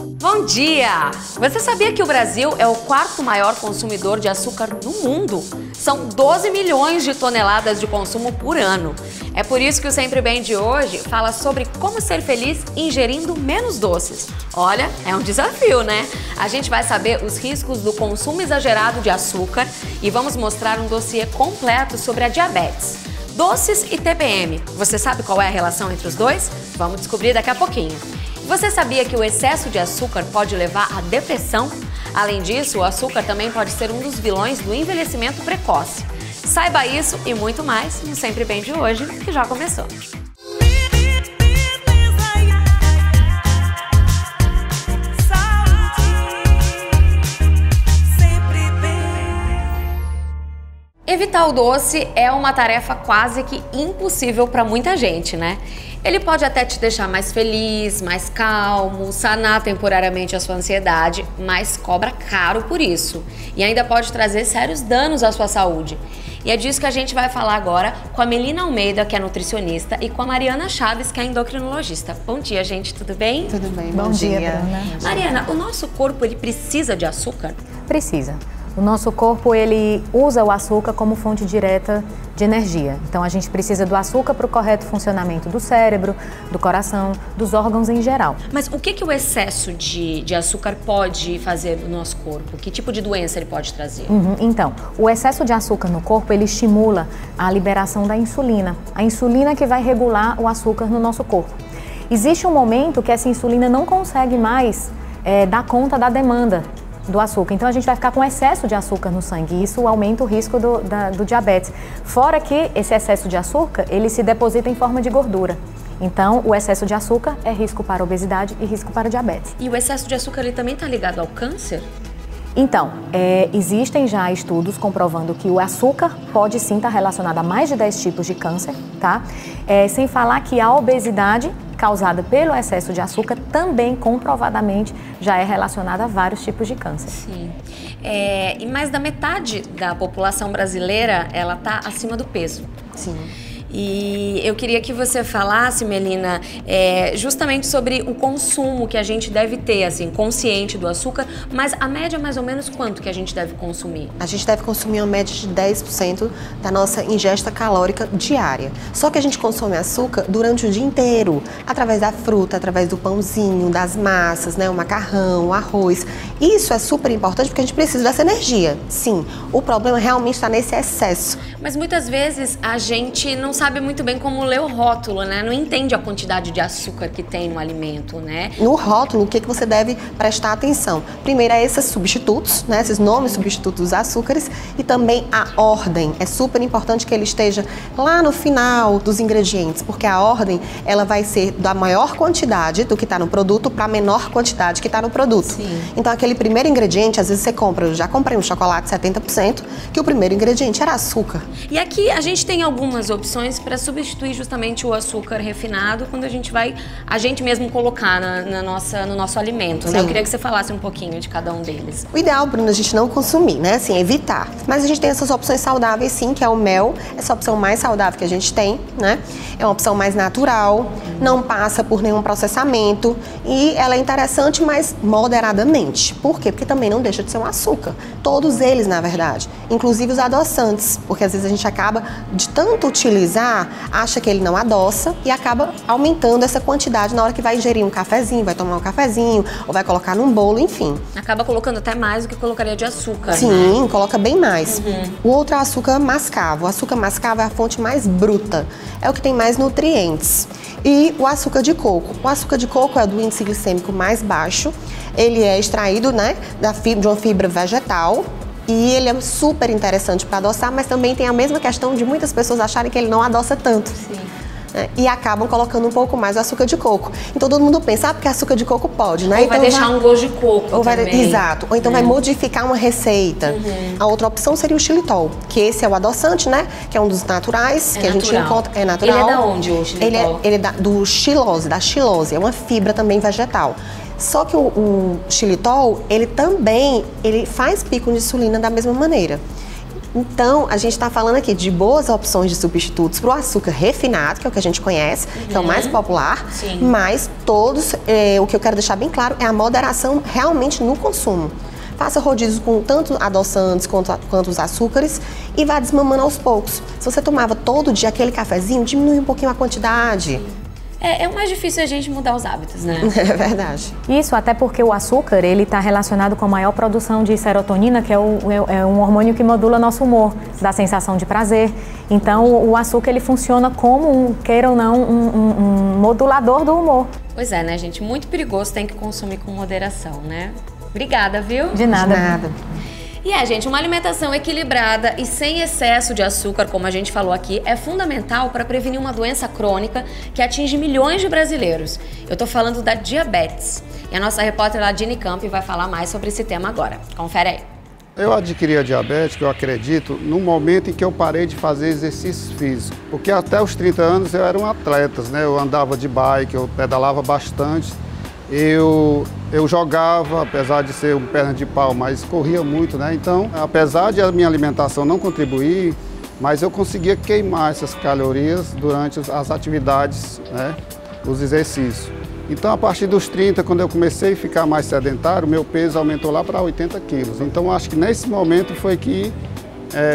Bom dia! Você sabia que o Brasil é o quarto maior consumidor de açúcar no mundo? São 12 milhões de toneladas de consumo por ano. É por isso que o Sempre Bem de hoje fala sobre como ser feliz ingerindo menos doces. Olha, é um desafio, né? A gente vai saber os riscos do consumo exagerado de açúcar e vamos mostrar um dossiê completo sobre a diabetes. Doces e TPM. Você sabe qual é a relação entre os dois? Vamos descobrir daqui a pouquinho. Você sabia que o excesso de açúcar pode levar à depressão? Além disso, o açúcar também pode ser um dos vilões do envelhecimento precoce. Saiba isso e muito mais no Sempre Bem de hoje, que já começou. Evitar o doce é uma tarefa quase que impossível para muita gente, né? Ele pode até te deixar mais feliz, mais calmo, sanar temporariamente a sua ansiedade, mas cobra caro por isso. E ainda pode trazer sérios danos à sua saúde. E é disso que a gente vai falar agora com a Melina Almeida, que é nutricionista, e com a Mariana Chaves, que é endocrinologista. Bom dia, gente, tudo bem? Tudo bem, bom dia. Bruna. Mariana, o nosso corpo, ele precisa de açúcar? Precisa. O nosso corpo, ele usa o açúcar como fonte direta de energia. Então, a gente precisa do açúcar para o correto funcionamento do cérebro, do coração, dos órgãos em geral. Mas o que o excesso de açúcar pode fazer no nosso corpo? Que tipo de doença ele pode trazer? Então, o excesso de açúcar no corpo, ele estimula a liberação da insulina. A insulina que vai regular o açúcar no nosso corpo. Existe um momento que essa insulina não consegue mais dar conta da demanda do açúcar. Então a gente vai ficar com excesso de açúcar no sangue e isso aumenta o risco do diabetes. Fora que esse excesso de açúcar, ele se deposita em forma de gordura. Então o excesso de açúcar é risco para a obesidade e risco para o diabetes. E o excesso de açúcar ele também está ligado ao câncer? Então, existem já estudos comprovando que o açúcar pode sim estar relacionado a mais de 10 tipos de câncer, tá? Sem falar que a obesidade causada pelo excesso de açúcar também comprovadamente já é relacionada a vários tipos de câncer. Sim. E mais da metade da população brasileira, ela está acima do peso. Sim. E eu queria que você falasse, Melina, justamente sobre o consumo que a gente deve ter, assim, consciente do açúcar, mas a média mais ou menos quanto que a gente deve consumir? A gente deve consumir uma média de 10% da nossa ingesta calórica diária. Só que a gente consome açúcar durante o dia inteiro, através da fruta, através do pãozinho, das massas, né, o macarrão, o arroz. Isso é super importante porque a gente precisa dessa energia. Sim, o problema realmente está nesse excesso. Mas muitas vezes a gente não sabe muito bem como ler o rótulo, né? Não entende a quantidade de açúcar que tem no alimento, né? No rótulo, o que você deve prestar atenção? Primeiro é esses substitutos, né? Esses nomes substitutos dos açúcares e também a ordem. É super importante que ele esteja lá no final dos ingredientes, porque a ordem, ela vai ser da maior quantidade do que está no produto para a menor quantidade que está no produto. Sim. Então, aquele primeiro ingrediente, às vezes você compra, eu já comprei um chocolate 70%, que o primeiro ingrediente era açúcar. E aqui a gente tem algumas opções para substituir justamente o açúcar refinado quando a gente mesmo colocar no nosso alimento, né? Eu queria que você falasse um pouquinho de cada um deles. O ideal, Bruna, a gente não consumir, né? Assim, evitar. Mas a gente tem essas opções saudáveis, sim, que é o mel, essa opção mais saudável que a gente tem, né? É uma opção mais natural, não passa por nenhum processamento e ela é interessante, mas moderadamente. Por quê? Porque também não deixa de ser um açúcar. Todos eles, na verdade. Inclusive os adoçantes, porque às vezes a gente acaba de tanto utilizar, acha que ele não adoça e acaba aumentando essa quantidade na hora que vai ingerir um cafezinho, vai tomar um cafezinho ou vai colocar num bolo, enfim. Acaba colocando até mais do que colocaria de açúcar, Sim, né? Coloca bem mais. O outro é o açúcar mascavo. O açúcar mascavo é a fonte mais bruta, é o que tem mais nutrientes. E o açúcar de coco. O açúcar de coco é do índice glicêmico mais baixo, ele é extraído, né, de uma fibra vegetal. E ele é super interessante para adoçar, mas também tem a mesma questão de muitas pessoas acharem que ele não adoça tanto. Sim. E acabam colocando um pouco mais o açúcar de coco. Então todo mundo pensa, porque açúcar de coco pode, né? Ou então vai deixar um gosto de coco também. Exato. Ou então vai modificar uma receita. A outra opção seria o xilitol, que esse é o adoçante, né? Que é um dos naturais, que a gente encontra. É natural. Ele é da onde, o xilitol? Ele é do xilose, da xilose. É uma fibra também vegetal. Só que o xilitol, ele faz pico de insulina da mesma maneira. Então, a gente está falando aqui de boas opções de substitutos para o açúcar refinado, que é o que a gente conhece, que é o mais popular, mas todos, o que eu quero deixar bem claro é a moderação realmente no consumo. Faça rodízios com tanto adoçantes quanto os açúcares e vá desmamando aos poucos. Se você tomava todo dia aquele cafezinho, diminui um pouquinho a quantidade. É o mais difícil a gente mudar os hábitos, né? É verdade. Isso, até porque o açúcar, ele está relacionado com a maior produção de serotonina, que é um hormônio que modula nosso humor, dá sensação de prazer. Então, o açúcar, ele funciona como, queira ou não, um modulador do humor. Pois é, né, gente? Muito perigoso, tem que consumir com moderação, né? Obrigada, viu? De nada. De nada. E gente, uma alimentação equilibrada e sem excesso de açúcar, como a gente falou aqui, é fundamental para prevenir uma doença crônica que atinge milhões de brasileiros. Eu tô falando da diabetes. E a nossa repórter Ladine Campi vai falar mais sobre esse tema agora. Confere aí. Eu adquiri a diabetes, eu acredito, no momento em que eu parei de fazer exercício físico. Porque até os 30 anos eu era um atleta, né? Eu andava de bike, eu pedalava bastante. Eu jogava, apesar de ser um perna de pau, mas corria muito, né? Então, apesar de a minha alimentação não contribuir, mas eu conseguia queimar essas calorias durante as atividades, né? Os exercícios. Então, a partir dos 30, quando eu comecei a ficar mais sedentário, meu peso aumentou lá para 80 quilos. Então, acho que nesse momento foi que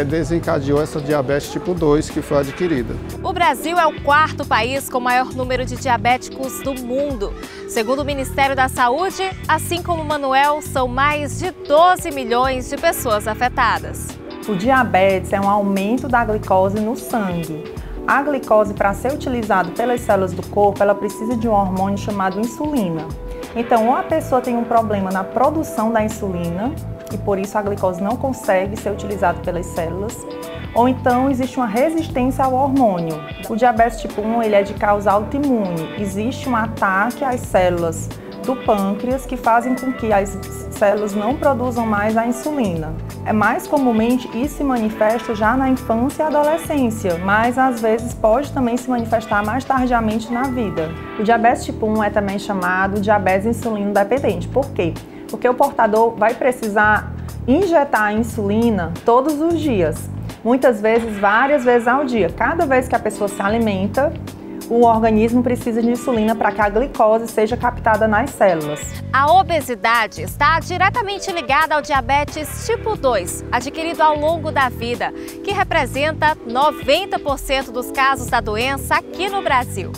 desencadeou essa diabetes tipo 2 que foi adquirida. O Brasil é o quarto país com maior número de diabéticos do mundo. Segundo o Ministério da Saúde, assim como o Manuel, são mais de 12 milhões de pessoas afetadas. O diabetes é um aumento da glicose no sangue. A glicose, para ser utilizada pelas células do corpo, ela precisa de um hormônio chamado insulina. Então, ou a pessoa tem um problema na produção da insulina, e por isso a glicose não consegue ser utilizada pelas células, ou então existe uma resistência ao hormônio. O diabetes tipo 1 ele é de causa autoimune. Existe um ataque às células do pâncreas que fazem com que as células não produzam mais a insulina. Mais comumente isso se manifesta já na infância e adolescência, mas às vezes pode também se manifestar mais tardiamente na vida. O diabetes tipo 1 é também chamado diabetes insulino dependente. Por quê? Porque o portador vai precisar injetar a insulina todos os dias, muitas vezes, várias vezes ao dia. Cada vez que a pessoa se alimenta, o organismo precisa de insulina para que a glicose seja captada nas células. A obesidade está diretamente ligada ao diabetes tipo 2, adquirido ao longo da vida, que representa 90% dos casos da doença aqui no Brasil.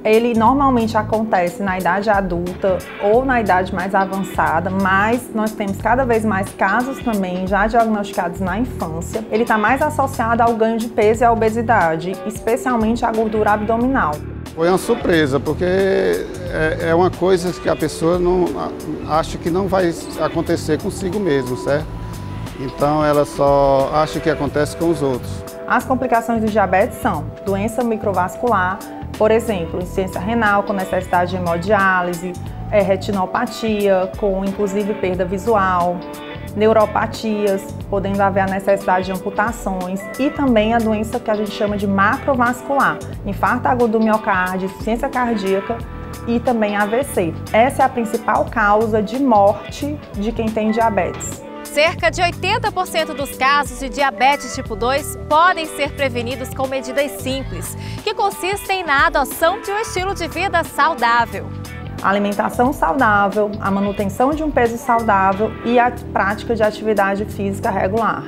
Ele normalmente acontece na idade adulta ou na idade mais avançada, mas nós temos cada vez mais casos também já diagnosticados na infância. Ele está mais associado ao ganho de peso e à obesidade, especialmente à gordura abdominal. Foi uma surpresa, porque é uma coisa que a pessoa não acha que não vai acontecer consigo mesmo, certo? Então ela só acha que acontece com os outros. As complicações do diabetes são doença microvascular, por exemplo, insuficiência renal com necessidade de hemodiálise, retinopatia com inclusive perda visual, neuropatias, podendo haver a necessidade de amputações e também a doença que a gente chama de macrovascular, infarto agudo do miocárdio, insuficiência cardíaca e também AVC. Essa é a principal causa de morte de quem tem diabetes. Cerca de 80% dos casos de diabetes tipo 2 podem ser prevenidos com medidas simples, que consistem na adoção de um estilo de vida saudável. A alimentação saudável, a manutenção de um peso saudável e a prática de atividade física regular.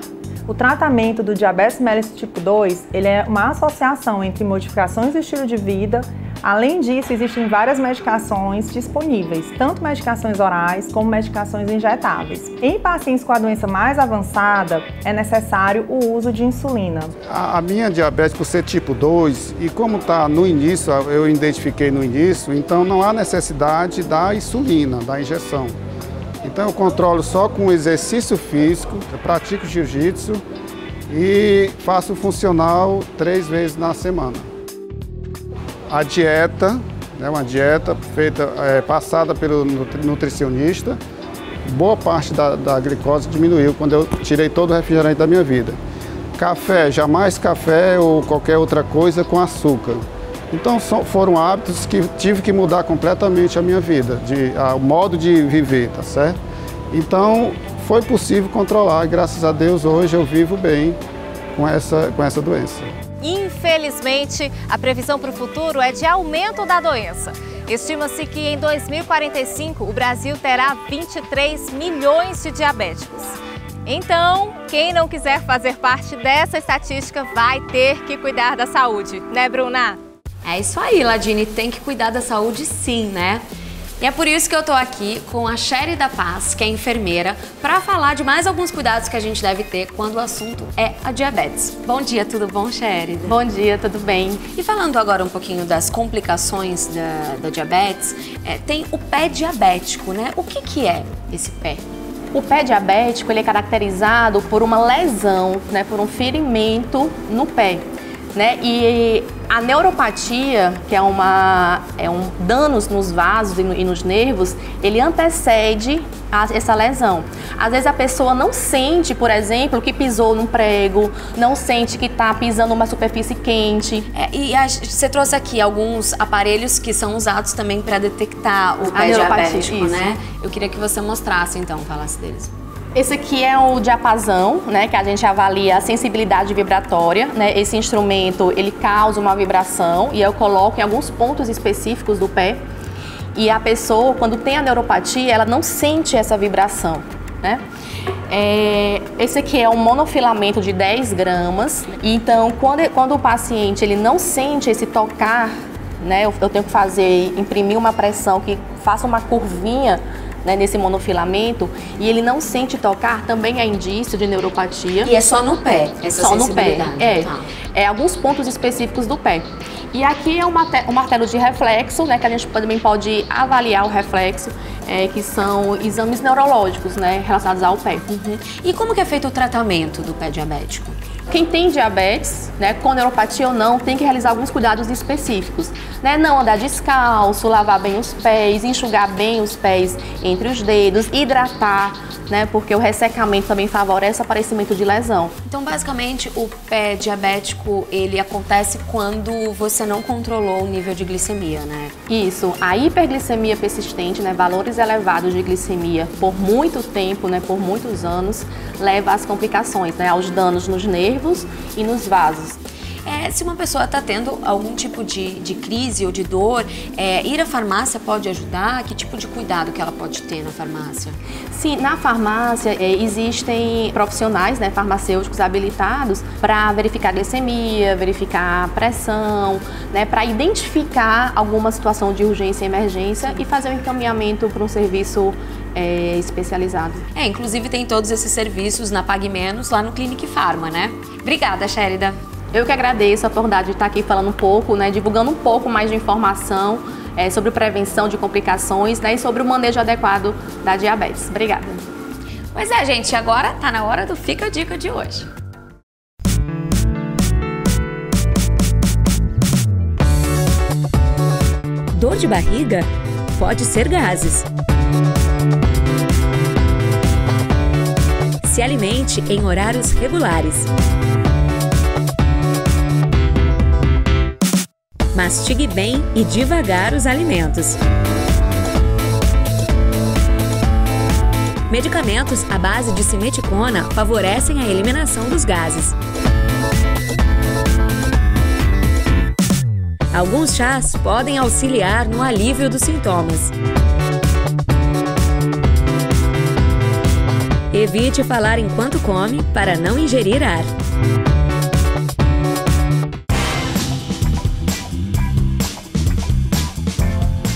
O tratamento do diabetes mellitus tipo 2 ele é uma associação entre modificações do estilo de vida. Além disso, existem várias medicações disponíveis, tanto medicações orais como medicações injetáveis. Em pacientes com a doença mais avançada, é necessário o uso de insulina. A minha diabetes, por ser tipo 2, e como está no início, eu identifiquei no início, então não há necessidade da insulina, da injeção. Então eu controlo só com exercício físico, eu pratico jiu-jitsu e faço funcional 3 vezes na semana. A dieta, uma dieta feita, passada pelo nutricionista, boa parte da glicose diminuiu quando eu tirei todo o refrigerante da minha vida. Café, jamais café ou qualquer outra coisa com açúcar. Então foram hábitos que tive que mudar completamente a minha vida, o modo de viver, tá certo? Então foi possível controlar. E graças a Deus hoje eu vivo bem com essa doença. Infelizmente, a previsão para o futuro é de aumento da doença. Estima-se que em 2045 o Brasil terá 23 milhões de diabéticos. Então, quem não quiser fazer parte dessa estatística vai ter que cuidar da saúde, né, Bruna? É isso aí, Ladine, tem que cuidar da saúde sim, né? E é por isso que eu tô aqui com a Sherida Paz, que é enfermeira, para falar de mais alguns cuidados que a gente deve ter quando o assunto é a diabetes. Bom dia, tudo bom, Sherida? Bom dia, tudo bem? E falando agora um pouquinho das complicações da diabetes, tem o pé diabético, né? O que é esse pé? O pé diabético ele é caracterizado por uma lesão, né, por um ferimento no pé, né? E a neuropatia, que é danos nos vasos e nos nervos, ele antecede essa lesão. Às vezes a pessoa não sente, por exemplo, que pisou num prego, não sente que está pisando numa superfície quente. Você trouxe aqui alguns aparelhos que são usados também para detectar o pé diabético, né? Eu queria que você mostrasse, então, falasse deles. Esse aqui é o diapasão, né, que a gente avalia a sensibilidade vibratória, né? Esse instrumento, ele causa uma vibração e eu coloco em alguns pontos específicos do pé. E a pessoa, quando tem a neuropatia, ela não sente essa vibração, né? Esse aqui é um monofilamento de 10 gramas. Então, quando o paciente ele não sente esse tocar, né, eu tenho que imprimir uma pressão que faça uma curvinha, né, nesse monofilamento, e ele não sente tocar, também é indício de neuropatia. E é só no pé, essa só no pé, Tá. Alguns pontos específicos do pé. E aqui é um martelo de reflexo, né, que a gente também pode avaliar o reflexo, que são exames neurológicos, né, relacionados ao pé. E como que é feito o tratamento do pé diabético? Quem tem diabetes, né, com neuropatia ou não, tem que realizar alguns cuidados específicos, né? Não andar descalço, lavar bem os pés, enxugar bem os pés entre os dedos, hidratar, né? Porque o ressecamento também favorece o aparecimento de lesão. Então, basicamente, o pé diabético, ele acontece quando você não controlou o nível de glicemia, né? Isso, a hiperglicemia persistente, né, valores elevados de glicemia por muito tempo, né, por muitos anos, leva às complicações, né, aos danos nos nervos e nos vasos. Se uma pessoa está tendo algum tipo de crise ou de dor, ir à farmácia pode ajudar? Que tipo de cuidado que ela pode ter na farmácia? Sim, na farmácia existem profissionais, né, farmacêuticos habilitados para verificar a glicemia, verificar a pressão, né, para identificar alguma situação de urgência e emergência e fazer o encaminhamento para um serviço especializado. Inclusive tem todos esses serviços na Pague Menos lá no Clinic Pharma, né? Obrigada, Sherida. Eu que agradeço a oportunidade de estar aqui falando um pouco, né, divulgando um pouco mais de informação sobre prevenção de complicações, né, e sobre o manejo adequado da diabetes. Obrigada. Pois é, gente, agora tá na hora do Fica a Dica de hoje. Dor de barriga pode ser gases. Se alimente em horários regulares. Mastigue bem e devagar os alimentos. Medicamentos à base de simeticona favorecem a eliminação dos gases. Alguns chás podem auxiliar no alívio dos sintomas. Evite falar enquanto come para não ingerir ar.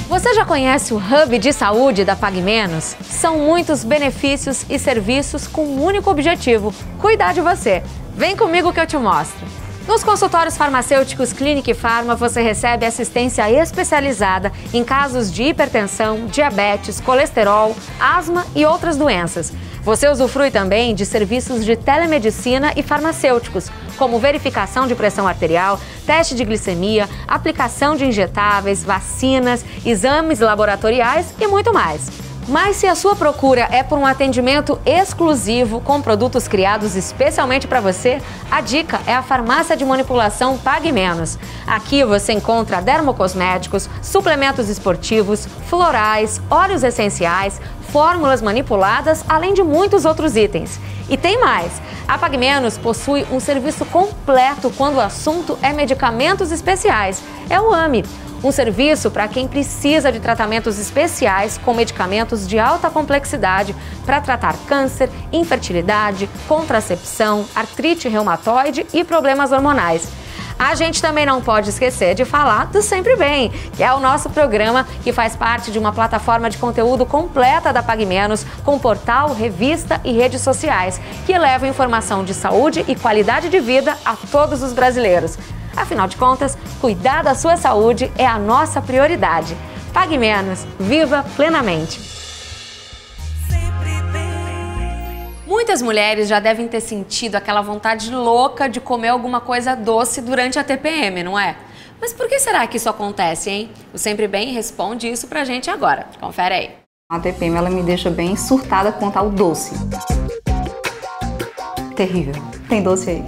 Você já conhece o Hub de Saúde da Pague Menos? São muitos benefícios e serviços com um único objetivo: cuidar de você. Vem comigo que eu te mostro. Nos consultórios farmacêuticos Clinic Pharma, você recebe assistência especializada em casos de hipertensão, diabetes, colesterol, asma e outras doenças. Você usufrui também de serviços de telemedicina e farmacêuticos, como verificação de pressão arterial, teste de glicemia, aplicação de injetáveis, vacinas, exames laboratoriais e muito mais. Mas se a sua procura é por um atendimento exclusivo com produtos criados especialmente para você, a dica é a farmácia de manipulação Pague Menos. Aqui você encontra dermocosméticos, suplementos esportivos, florais, óleos essenciais, fórmulas manipuladas, além de muitos outros itens. E tem mais! A Pague Menos possui um serviço completo quando o assunto é medicamentos especiais. É o AME. Um serviço para quem precisa de tratamentos especiais com medicamentos de alta complexidade para tratar câncer, infertilidade, contracepção, artrite reumatoide e problemas hormonais. A gente também não pode esquecer de falar do Sempre Bem, que é o nosso programa que faz parte de uma plataforma de conteúdo completa da Pague Menos, com portal, revista e redes sociais, que levam informação de saúde e qualidade de vida a todos os brasileiros. Afinal de contas, cuidar da sua saúde é a nossa prioridade. Pague Menos, viva plenamente. Muitas mulheres já devem ter sentido aquela vontade louca de comer alguma coisa doce durante a TPM, não é? Mas por que será que isso acontece, hein? O Sempre Bem responde isso pra gente agora. Confere aí. A TPM, ela me deixa bem surtada quanto ao doce. Terrível. Tem doce aí.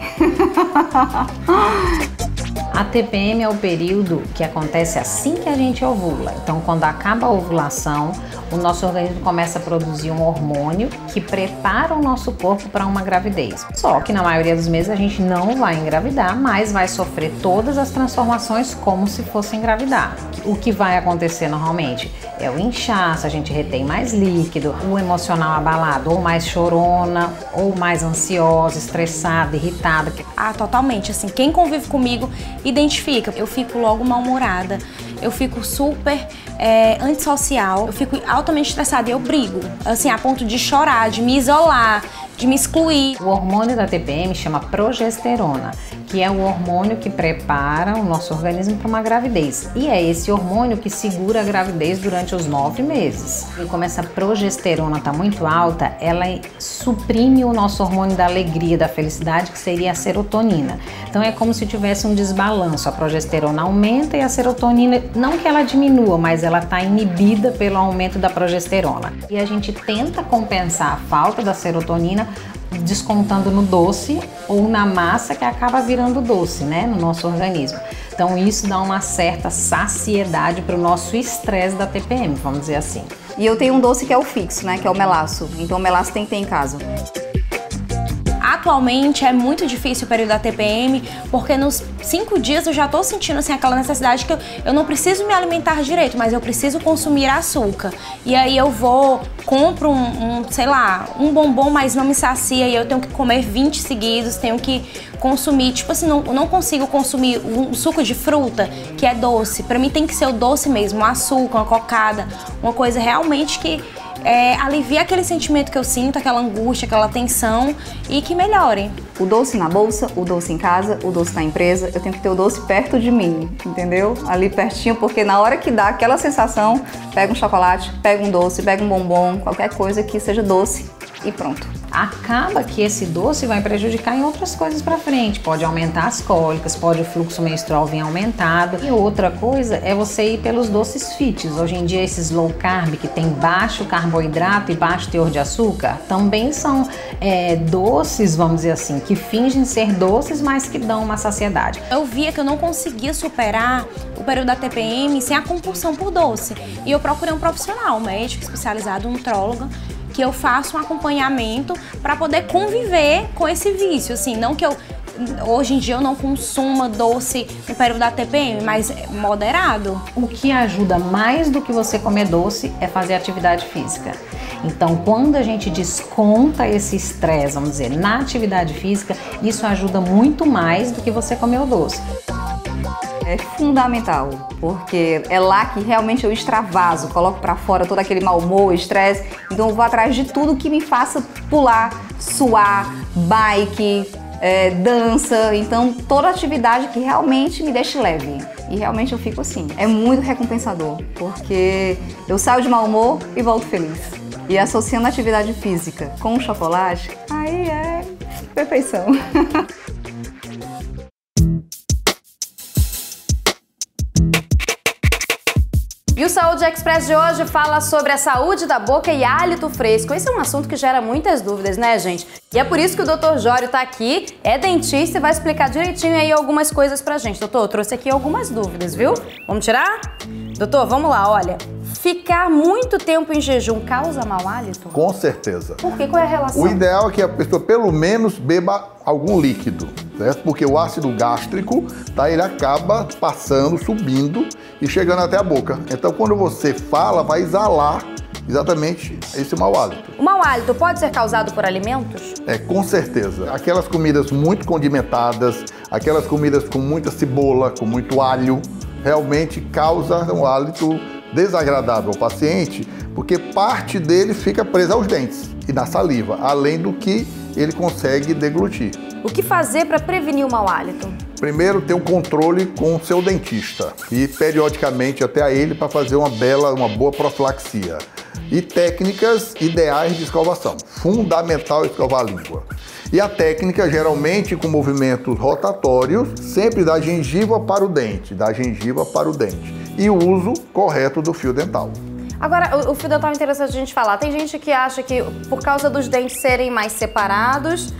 A TPM é o período que acontece assim que a gente ovula. Então, quando acaba a ovulação, o nosso organismo começa a produzir um hormônio que prepara o nosso corpo para uma gravidez. Só que na maioria dos meses a gente não vai engravidar, mas vai sofrer todas as transformações como se fosse engravidar. O que vai acontecer normalmente é o inchaço, a gente retém mais líquido, o emocional abalado, ou mais chorona, ou mais ansiosa, estressada, irritada. Totalmente, assim, quem convive comigo identifica. Eu fico logo mal-humorada, eu fico super antissocial, eu fico altamente estressada e eu brigo, assim, a ponto de chorar, de me isolar, de me excluir. O hormônio da TPM chama progesterona, que é o hormônio que prepara o nosso organismo para uma gravidez. E é esse hormônio que segura a gravidez durante os 9 meses. E como essa progesterona está muito alta, ela suprime o nosso hormônio da alegria, da felicidade, que seria a serotonina. Então é como se tivesse um desbalanço. A progesterona aumenta e a serotonina, não que ela diminua, mas ela está inibida pelo aumento da progesterona. E a gente tenta compensar a falta da serotonina descontando no doce ou na massa que acaba virando doce, né, no nosso organismo. Então isso dá uma certa saciedade para o nosso estresse da TPM, vamos dizer assim. E eu tenho um doce que é o fixo, né, que é o melaço. Então o melaço tem que ter em casa. Atualmente é muito difícil o período da TPM, porque nos 5 dias eu já tô sentindo assim, aquela necessidade que eu não preciso me alimentar direito, mas eu preciso consumir açúcar. E aí eu vou, compro sei lá, um bombom, mas não me sacia, e eu tenho que comer 20 seguidos, tenho que consumir, tipo assim, não consigo consumir um suco de fruta que é doce. Pra mim tem que ser o doce mesmo, um açúcar, uma cocada, uma coisa realmente que alivia aquele sentimento que eu sinto, aquela angústia, aquela tensão, e que melhore. O doce na bolsa, o doce em casa, o doce na empresa, eu tenho que ter o doce perto de mim, entendeu? Ali pertinho, porque na hora que dá aquela sensação, pega um chocolate, pega um doce, pega um bombom, qualquer coisa que seja doce e pronto. Acaba que esse doce vai prejudicar em outras coisas para frente. Pode aumentar as cólicas, pode o fluxo menstrual vir aumentado. E outra coisa é você ir pelos doces fits. Hoje em dia esses low carb, que tem baixo carboidrato e baixo teor de açúcar, também são doces, vamos dizer assim, que fingem ser doces, mas que dão uma saciedade. Eu via que eu não conseguia superar o período da TPM sem a compulsão por doce. E eu procurei um profissional, um médico especializado, um nutrólogo, que eu faço um acompanhamento para poder conviver com esse vício, assim, não que hoje em dia eu não consuma doce no período da TPM, mas moderado. O que ajuda mais do que você comer doce é fazer atividade física. Então, quando a gente desconta esse estresse, vamos dizer, na atividade física, isso ajuda muito mais do que você comer o doce. É fundamental, porque é lá que realmente eu extravaso, coloco pra fora todo aquele mau humor, estresse. Então eu vou atrás de tudo que me faça pular, suar, bike, dança. Então toda atividade que realmente me deixe leve. E realmente eu fico assim. É muito recompensador, porque eu saio de mau humor e volto feliz. E associando a atividade física com o chocolate, aí é perfeição. E o Saúde Express de hoje fala sobre a saúde da boca e hálito fresco. Esse é um assunto que gera muitas dúvidas, né, gente? E é por isso que o Dr. Jório tá aqui, é dentista e vai explicar direitinho aí algumas coisas pra gente. Doutor, eu trouxe aqui algumas dúvidas, viu? Vamos tirar? Doutor, vamos lá, olha. Ficar muito tempo em jejum causa mau hálito? Com certeza. Por quê? Qual é a relação? O ideal é que a pessoa pelo menos beba algum líquido, certo? Porque o ácido gástrico, tá, ele acaba passando, subindo e chegando até a boca. Então quando você fala, vai exalar exatamente esse mau hálito. O mau hálito pode ser causado por alimentos? Com certeza. Aquelas comidas muito condimentadas, aquelas comidas com muita cebola, com muito alho, realmente causa um hálito desagradável ao paciente, porque parte dele fica presa aos dentes e na saliva, além do que ele consegue deglutir. O que fazer para prevenir o mau hálito? Primeiro, ter um controle com o seu dentista e periodicamente até a ele para fazer uma boa profilaxia. E técnicas ideais de escovação. Fundamental escovar a língua. E a técnica, geralmente com movimentos rotatórios, sempre da gengiva para o dente, E o uso correto do fio dental. Agora, o fio dental é interessante a gente falar. Tem gente que acha que por causa dos dentes serem mais separados,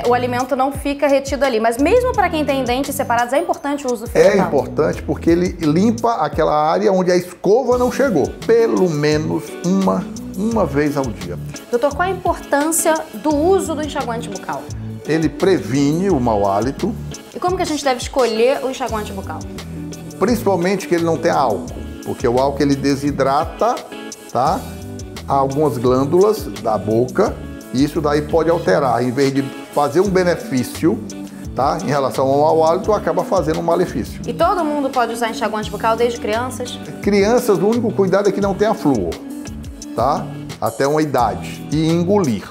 o alimento não fica retido ali. Mas mesmo para quem tem dentes separados, é importante o uso do fio dental? É importante porque ele limpa aquela área onde a escova não chegou. Pelo menos uma vez ao dia. Doutor, qual a importância do uso do enxaguante bucal? Ele previne o mau hálito. E como que a gente deve escolher o enxaguante bucal? Principalmente que ele não tenha álcool, porque o álcool ele desidrata, tá? Algumas glândulas da boca e isso daí pode alterar, em vez de fazer um benefício, tá? Em relação ao mau hálito, acaba fazendo um malefício. E todo mundo pode usar enxaguante bucal desde crianças? Crianças, o único cuidado é que não tenha flúor, tá? Até uma idade. E engolir,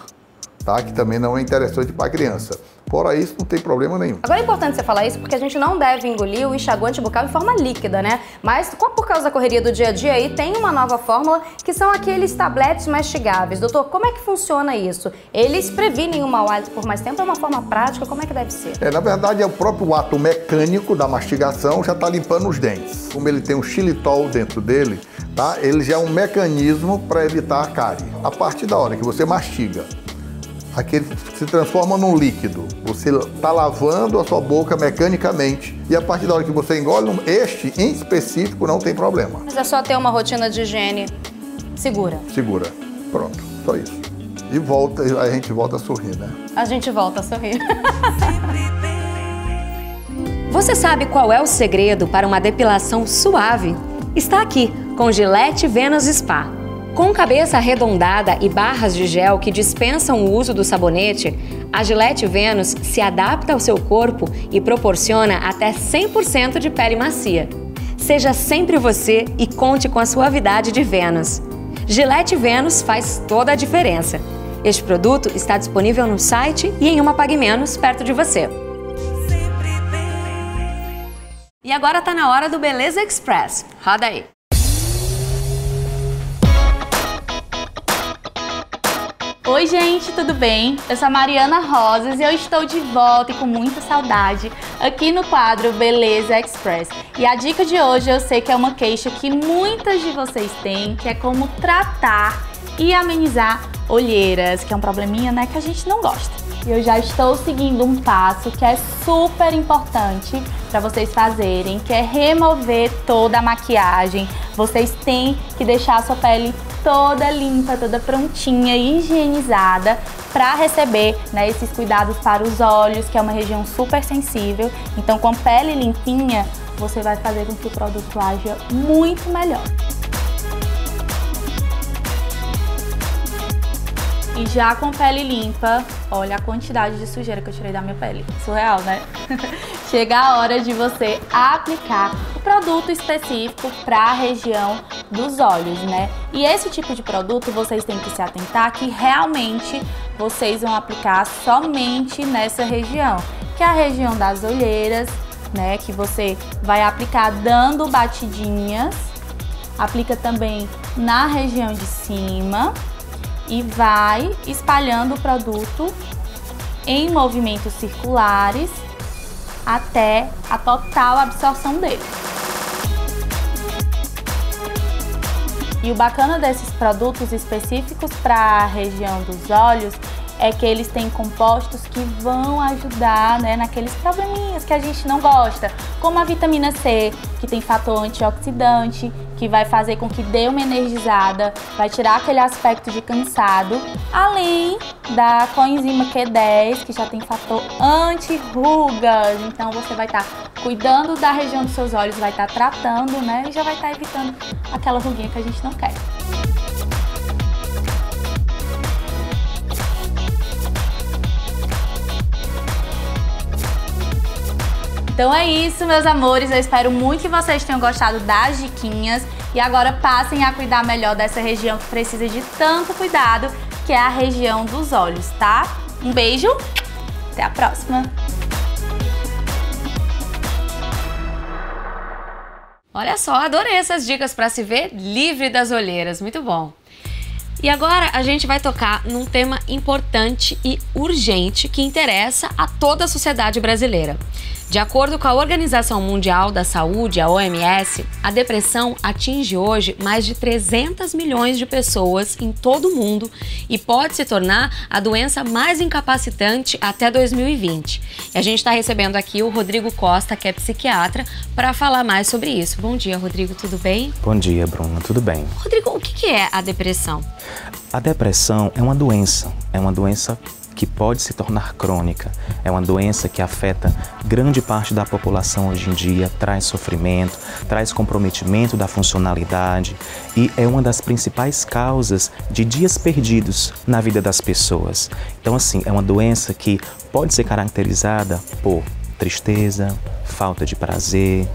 tá? Que também não é interessante para a criança. Fora isso, não tem problema nenhum. Agora é importante você falar isso porque a gente não deve engolir o enxaguante bucal em forma líquida, né? Mas por causa da correria do dia a dia aí, tem uma nova fórmula que são aqueles tabletes mastigáveis. Doutor, como é que funciona isso? Eles previnem o mau hálito por mais tempo? É uma forma prática? Como é que deve ser? Na verdade, é o próprio ato mecânico da mastigação já está limpando os dentes. Como ele tem um xilitol dentro dele, tá? Ele já é um mecanismo para evitar a cárie. A partir da hora que você mastiga, aquele se transforma num líquido. Você está lavando a sua boca mecanicamente e a partir da hora que você engole, este em específico não tem problema. Mas é só ter uma rotina de higiene segura. Segura. Pronto, só isso. E a gente volta a sorrir, né? A gente volta a sorrir. Você sabe qual é o segredo para uma depilação suave? Está aqui, com Gillette Venus Spa. Com cabeça arredondada e barras de gel que dispensam o uso do sabonete, a Gillette Venus se adapta ao seu corpo e proporciona até 100% de pele macia. Seja sempre você e conte com a suavidade de Venus. Gillette Venus faz toda a diferença. Este produto está disponível no site e em uma Pague Menos perto de você. E agora está na hora do Beleza Express. Roda aí! Oi gente, tudo bem? Eu sou a Mariana Rosas e eu estou de volta e com muita saudade aqui no quadro Beleza Express. E a dica de hoje eu sei que é uma queixa que muitas de vocês têm, que é como tratar e amenizar olheiras, que é um probleminha, né, que a gente não gosta. E eu já estou seguindo um passo que é super importante para vocês fazerem, que é remover toda a maquiagem. Vocês têm que deixar a sua pele toda limpa, toda prontinha e higienizada para receber, né, esses cuidados para os olhos, que é uma região super sensível. Então, com a pele limpinha, você vai fazer com que o produto haja muito melhor. E já com pele limpa, olha a quantidade de sujeira que eu tirei da minha pele. Surreal, né? Chega a hora de você aplicar o produto específico para a região dos olhos, né? E esse tipo de produto vocês têm que se atentar que realmente vocês vão aplicar somente nessa região, que é a região das olheiras, né? Que você vai aplicar dando batidinhas, aplica também na região de cima e vai espalhando o produto em movimentos circulares até a total absorção dele. E o bacana desses produtos específicos para a região dos olhos é que eles têm compostos que vão ajudar, né, naqueles probleminhas que a gente não gosta, como a vitamina C, que tem fator antioxidante, que vai fazer com que dê uma energizada, vai tirar aquele aspecto de cansado, além da coenzima Q10, que já tem fator anti-rugas. Então você vai estar cuidando da região dos seus olhos, vai estar tratando, né, e já vai estar evitando aquela ruguinha que a gente não quer. Então é isso, meus amores, eu espero muito que vocês tenham gostado das diquinhas e agora passem a cuidar melhor dessa região que precisa de tanto cuidado, que é a região dos olhos, tá? Um beijo, até a próxima! Olha só, adorei essas dicas para se ver livre das olheiras, muito bom! E agora a gente vai tocar num tema importante e urgente que interessa a toda a sociedade brasileira. De acordo com a Organização Mundial da Saúde, a OMS, a depressão atinge hoje mais de 300 milhões de pessoas em todo o mundo e pode se tornar a doença mais incapacitante até 2020. E a gente está recebendo aqui o Rodrigo Costa, que é psiquiatra, para falar mais sobre isso. Bom dia, Rodrigo, tudo bem? Bom dia, Bruna, tudo bem? Rodrigo, o que é a depressão? A depressão é uma doença que pode se tornar crônica. É uma doença que afeta grande parte da população hoje em dia, traz sofrimento, traz comprometimento da funcionalidade e é uma das principais causas de dias perdidos na vida das pessoas. Então, assim, é uma doença que pode ser caracterizada por tristeza, falta de prazer.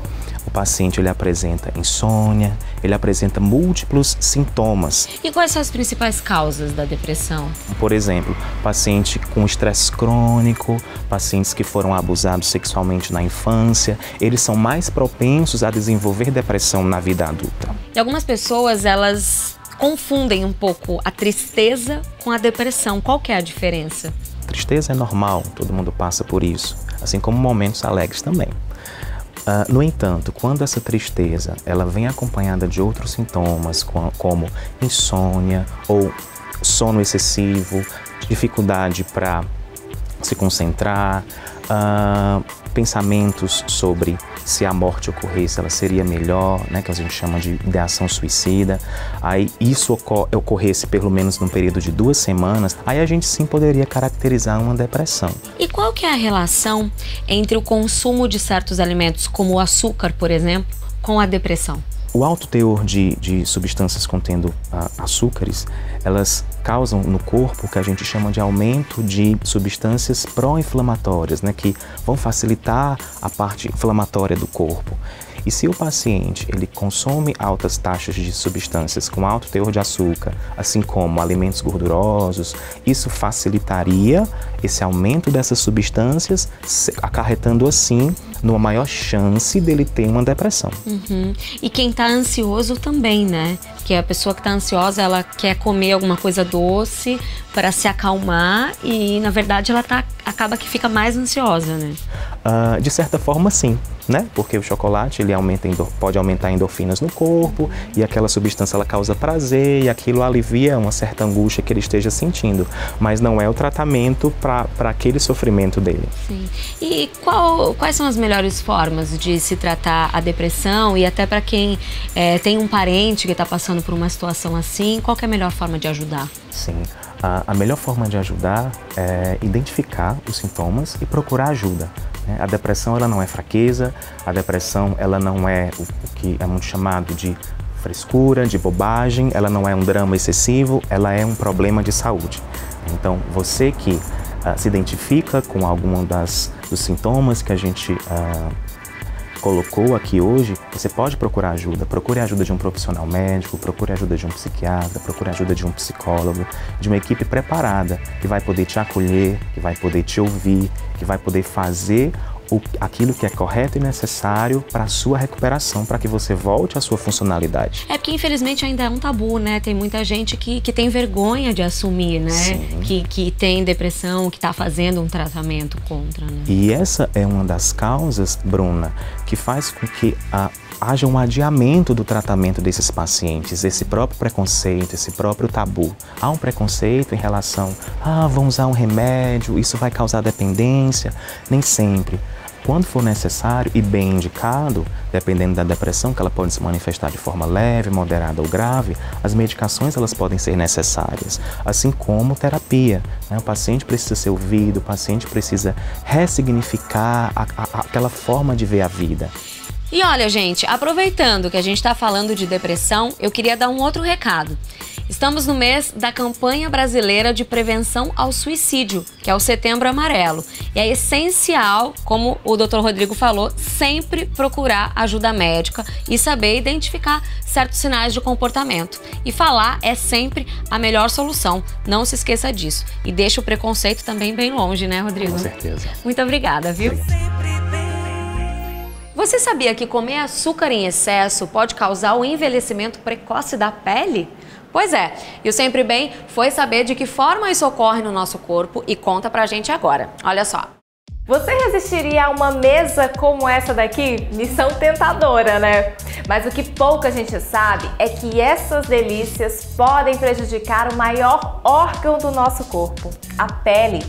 O paciente ele apresenta insônia, ele apresenta múltiplos sintomas. E quais são as principais causas da depressão? Por exemplo, paciente com estresse crônico, pacientes que foram abusados sexualmente na infância, eles são mais propensos a desenvolver depressão na vida adulta. E algumas pessoas, elas confundem um pouco a tristeza com a depressão. Qual que é a diferença? Tristeza é normal, todo mundo passa por isso, assim como momentos alegres também. No entanto, quando essa tristeza ela vem acompanhada de outros sintomas, como insônia ou sono excessivo, dificuldade para se concentrar, pensamentos sobre se a morte ocorresse, ela seria melhor, né, que a gente chama de ideação suicida, aí isso ocorresse pelo menos num período de 2 semanas, aí a gente sim poderia caracterizar uma depressão. E qual que é a relação entre o consumo de certos alimentos, como o açúcar, por exemplo, com a depressão? O alto teor de substâncias contendo açúcares, elas causam no corpo o que a gente chama de aumento de substâncias pró-inflamatórias, né, que vão facilitar a parte inflamatória do corpo. E se o paciente ele consome altas taxas de substâncias com alto teor de açúcar, assim como alimentos gordurosos, isso facilitaria esse aumento dessas substâncias, acarretando assim numa maior chance dele ter uma depressão. Uhum. E quem está ansioso também, né? Que a pessoa que está ansiosa, ela quer comer alguma coisa doce para se acalmar e, na verdade, ela acaba que fica mais ansiosa, né? De certa forma, sim, né? Porque o chocolate ele pode aumentar endorfinas no corpo e aquela substância ela causa prazer e aquilo alivia uma certa angústia que ele esteja sentindo, mas não é o tratamento para aquele sofrimento dele. Sim. E quais são as melhores formas de se tratar a depressão e até para quem tem um parente que está passando por uma situação assim, qual que é a melhor forma de ajudar? Sim. A melhor forma de ajudar é identificar os sintomas e procurar ajuda. A depressão ela não é fraqueza, a depressão ela não é o que é muito chamado de frescura, de bobagem, ela não é um drama excessivo, ela é um problema de saúde. Então, você que se identifica com algum dos sintomas que a gente colocou aqui hoje, você pode procurar ajuda. Procure a ajuda de um profissional médico, procure a ajuda de um psiquiatra, procure a ajuda de um psicólogo, de uma equipe preparada que vai poder te acolher, que vai poder te ouvir, que vai poder fazer aquilo que é correto e necessário para a sua recuperação, para que você volte à sua funcionalidade. É porque infelizmente ainda é um tabu, né? Tem muita gente que tem vergonha de assumir, né? Que tem depressão, que está fazendo um tratamento contra, né? E essa é uma das causas, Bruna, que faz com que haja um adiamento do tratamento desses pacientes, esse próprio preconceito, esse próprio tabu. Há um preconceito em relação, vão usar um remédio, isso vai causar dependência. Nem sempre. Quando for necessário e bem indicado, dependendo da depressão, que ela pode se manifestar de forma leve, moderada ou grave, as medicações elas podem ser necessárias, assim como terapia, né? O paciente precisa ser ouvido, o paciente precisa ressignificar aquela forma de ver a vida. E olha, gente, aproveitando que a gente está falando de depressão, eu queria dar um outro recado. Estamos no mês da campanha brasileira de prevenção ao suicídio, que é o Setembro Amarelo. E é essencial, como o Dr. Rodrigo falou, sempre procurar ajuda médica e saber identificar certos sinais de comportamento. E falar é sempre a melhor solução, não se esqueça disso. E deixa o preconceito também bem longe, né, Rodrigo? Com certeza. Muito obrigada, viu? Você sabia que comer açúcar em excesso pode causar o envelhecimento precoce da pele? Pois é, e o Sempre Bem foi saber de que forma isso ocorre no nosso corpo e conta pra gente agora. Olha só. Você resistiria a uma mesa como essa daqui? Missão tentadora, né? Mas o que pouca gente sabe é que essas delícias podem prejudicar o maior órgão do nosso corpo, a pele.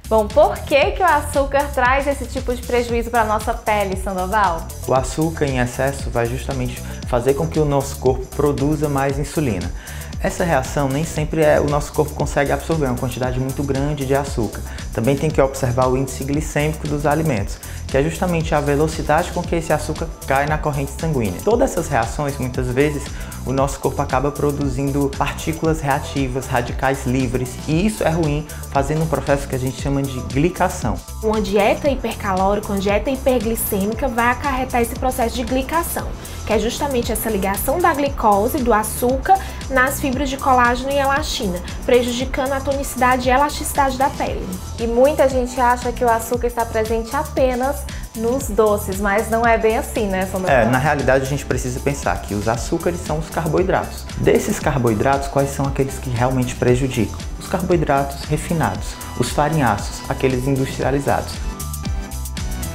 Bom, por que o açúcar traz esse tipo de prejuízo para a nossa pele, Sandoval? O açúcar em excesso vai justamente fazer com que o nosso corpo produza mais insulina. Essa reação nem sempre o nosso corpo consegue absorver uma quantidade muito grande de açúcar. Também tem que observar o índice glicêmico dos alimentos, que é justamente a velocidade com que esse açúcar cai na corrente sanguínea. Todas essas reações, muitas vezes, o nosso corpo acaba produzindo partículas reativas, radicais livres, e isso é ruim, fazendo um processo que a gente chama de glicação. Uma dieta hipercalórica, uma dieta hiperglicêmica vai acarretar esse processo de glicação, que é justamente essa ligação da glicose, do açúcar, nas fibras de colágeno e elastina, prejudicando a tonicidade e elasticidade da pele. E muita gente acha que o açúcar está presente apenas nos doces, mas não é bem assim, né, Sandoval? Na realidade a gente precisa pensar que os açúcares são os carboidratos. Desses carboidratos, quais são aqueles que realmente prejudicam? Os carboidratos refinados, os farinhaços, aqueles industrializados.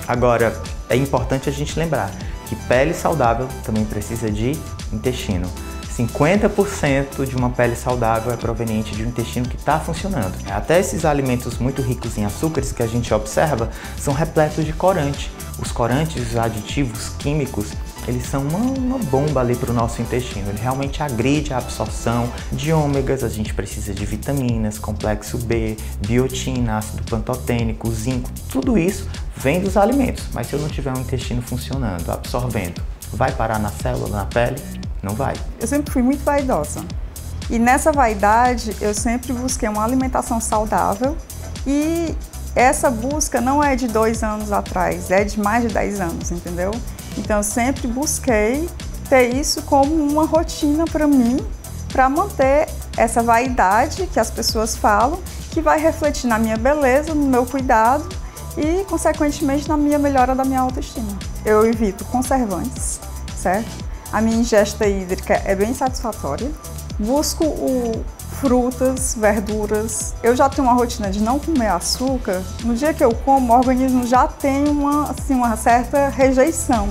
Agora, é importante a gente lembrar que pele saudável também precisa de intestino. 50% de uma pele saudável é proveniente de um intestino que está funcionando. Até esses alimentos muito ricos em açúcares que a gente observa são repletos de corante. Os corantes, os aditivos químicos, eles são uma bomba ali para o nosso intestino. Ele realmente agride a absorção de ômegas, a gente precisa de vitaminas, complexo B, biotina, ácido pantotênico, zinco, tudo isso vem dos alimentos. Mas se eu não tiver um intestino funcionando, absorvendo, vai parar na célula, na pele? Não vai. Eu sempre fui muito vaidosa. E nessa vaidade, eu sempre busquei uma alimentação saudável. E essa busca não é de 2 anos atrás, é de mais de 10 anos, entendeu? Então eu sempre busquei ter isso como uma rotina para mim, para manter essa vaidade que as pessoas falam, que vai refletir na minha beleza, no meu cuidado e, consequentemente, na minha melhora da minha autoestima. Eu evito conservantes, certo? A minha ingesta hídrica é bem satisfatória. Busco frutas, verduras. Eu já tenho uma rotina de não comer açúcar. No dia que eu como, o organismo já tem uma certa rejeição.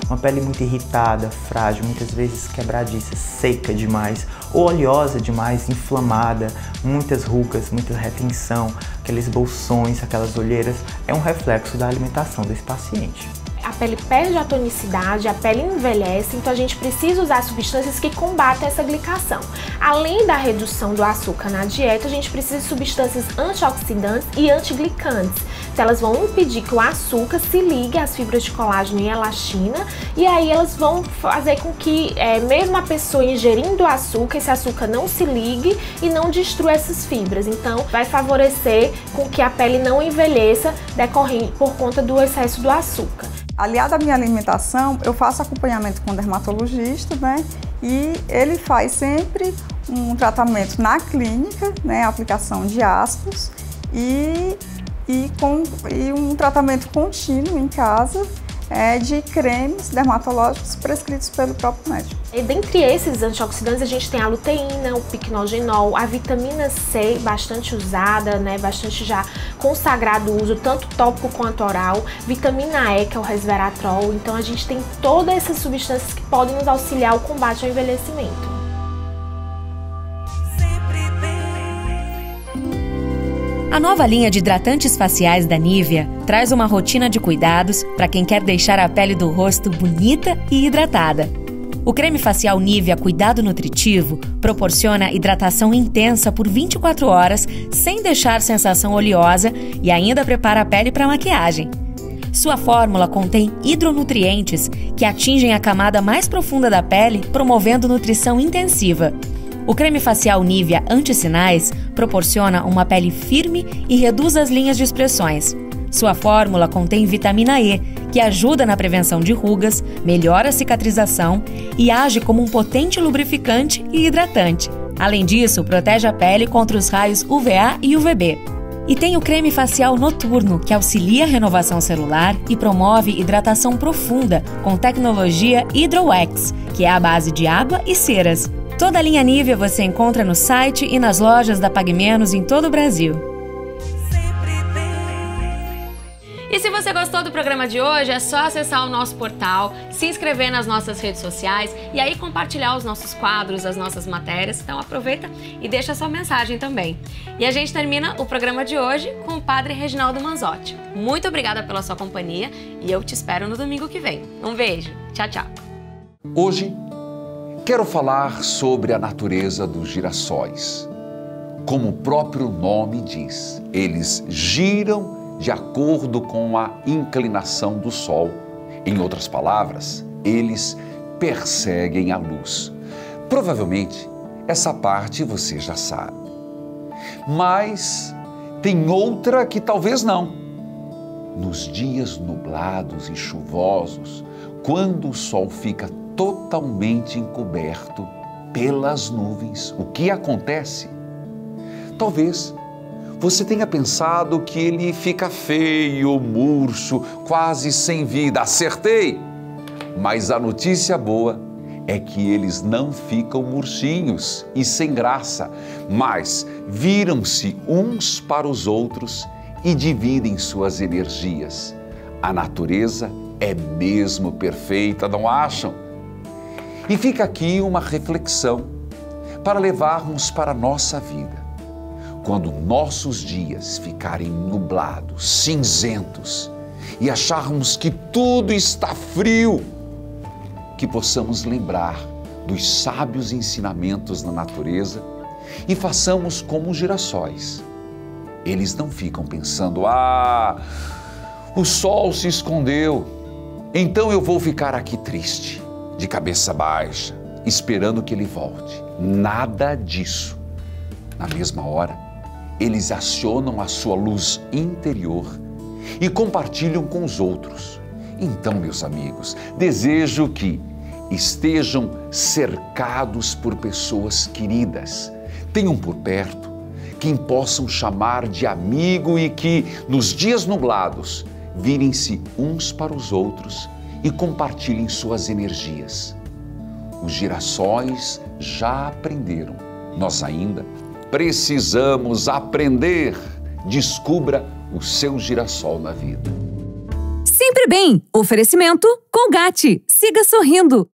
Uma pele muito irritada, frágil, muitas vezes quebradiça, seca demais, ou oleosa demais, inflamada, muitas rugas, muita retenção, aqueles bolsões, aquelas olheiras, é um reflexo da alimentação desse paciente. A pele perde a tonicidade, a pele envelhece, então a gente precisa usar substâncias que combatem essa glicação. Além da redução do açúcar na dieta, a gente precisa de substâncias antioxidantes e antiglicantes. Então elas vão impedir que o açúcar se ligue às fibras de colágeno e elastina, e aí elas vão fazer com que, mesmo a pessoa ingerindo açúcar, esse açúcar não se ligue e não destrua essas fibras. Então vai favorecer com que a pele não envelheça decorrendo por conta do excesso do açúcar. Aliado à minha alimentação, eu faço acompanhamento com o dermatologista, né? E ele faz sempre um tratamento na clínica, né? Aplicação de ácidos e um tratamento contínuo em casa, de cremes dermatológicos prescritos pelo próprio médico. E dentre esses antioxidantes a gente tem a luteína, o piquenogenol, a vitamina C, bastante usada, né, bastante já consagrado o uso, tanto tópico quanto oral, vitamina E, que é o resveratrol. Então a gente tem todas essas substâncias que podem nos auxiliar ao combate ao envelhecimento. A nova linha de hidratantes faciais da Nivea traz uma rotina de cuidados para quem quer deixar a pele do rosto bonita e hidratada. O creme facial Nivea Cuidado Nutritivo proporciona hidratação intensa por 24 horas sem deixar sensação oleosa e ainda prepara a pele para maquiagem. Sua fórmula contém hidronutrientes que atingem a camada mais profunda da pele, promovendo nutrição intensiva. O creme facial Nivea Anti-Sinais proporciona uma pele firme e reduz as linhas de expressões. Sua fórmula contém vitamina E, que ajuda na prevenção de rugas, melhora a cicatrização e age como um potente lubrificante e hidratante. Além disso, protege a pele contra os raios UVA e UVB. E tem o creme facial noturno, que auxilia a renovação celular e promove hidratação profunda com tecnologia HydroWax, que é a base de água e ceras. Toda a linha Nivea você encontra no site e nas lojas da Pague Menos em todo o Brasil. E se você gostou do programa de hoje, é só acessar o nosso portal, se inscrever nas nossas redes sociais e aí compartilhar os nossos quadros, as nossas matérias. Então aproveita e deixa a sua mensagem também. E a gente termina o programa de hoje com o Padre Reginaldo Manzotti. Muito obrigada pela sua companhia e eu te espero no domingo que vem. Um beijo. Tchau, tchau. Hoje, quero falar sobre a natureza dos girassóis. Como o próprio nome diz, eles giram de acordo com a inclinação do Sol. Em outras palavras, eles perseguem a luz. Provavelmente, essa parte você já sabe. Mas tem outra que talvez não. Nos dias nublados e chuvosos, quando o Sol fica totalmente encoberto pelas nuvens, o que acontece? Talvez você tenha pensado que ele fica feio, murcho, quase sem vida. Acertei! Mas a notícia boa é que eles não ficam murchinhos e sem graça, mas viram-se uns para os outros e dividem suas energias. A natureza é mesmo perfeita, não acham? E fica aqui uma reflexão para levarmos para a nossa vida. Quando nossos dias ficarem nublados, cinzentos e acharmos que tudo está frio, que possamos lembrar dos sábios ensinamentos na natureza e façamos como os girassóis. Eles não ficam pensando, o sol se escondeu, então eu vou ficar aqui triste, de cabeça baixa, esperando que ele volte. Nada disso. Na mesma hora, eles acionam a sua luz interior e compartilham com os outros. Então, meus amigos, desejo que estejam cercados por pessoas queridas. Tenham por perto quem possam chamar de amigo e que, nos dias nublados, virem-se uns para os outros e compartilhem suas energias. Os girassóis já aprenderam, nós ainda precisamos aprender. Descubra o seu girassol na vida. Sempre bem. Oferecimento Colgate. Siga sorrindo.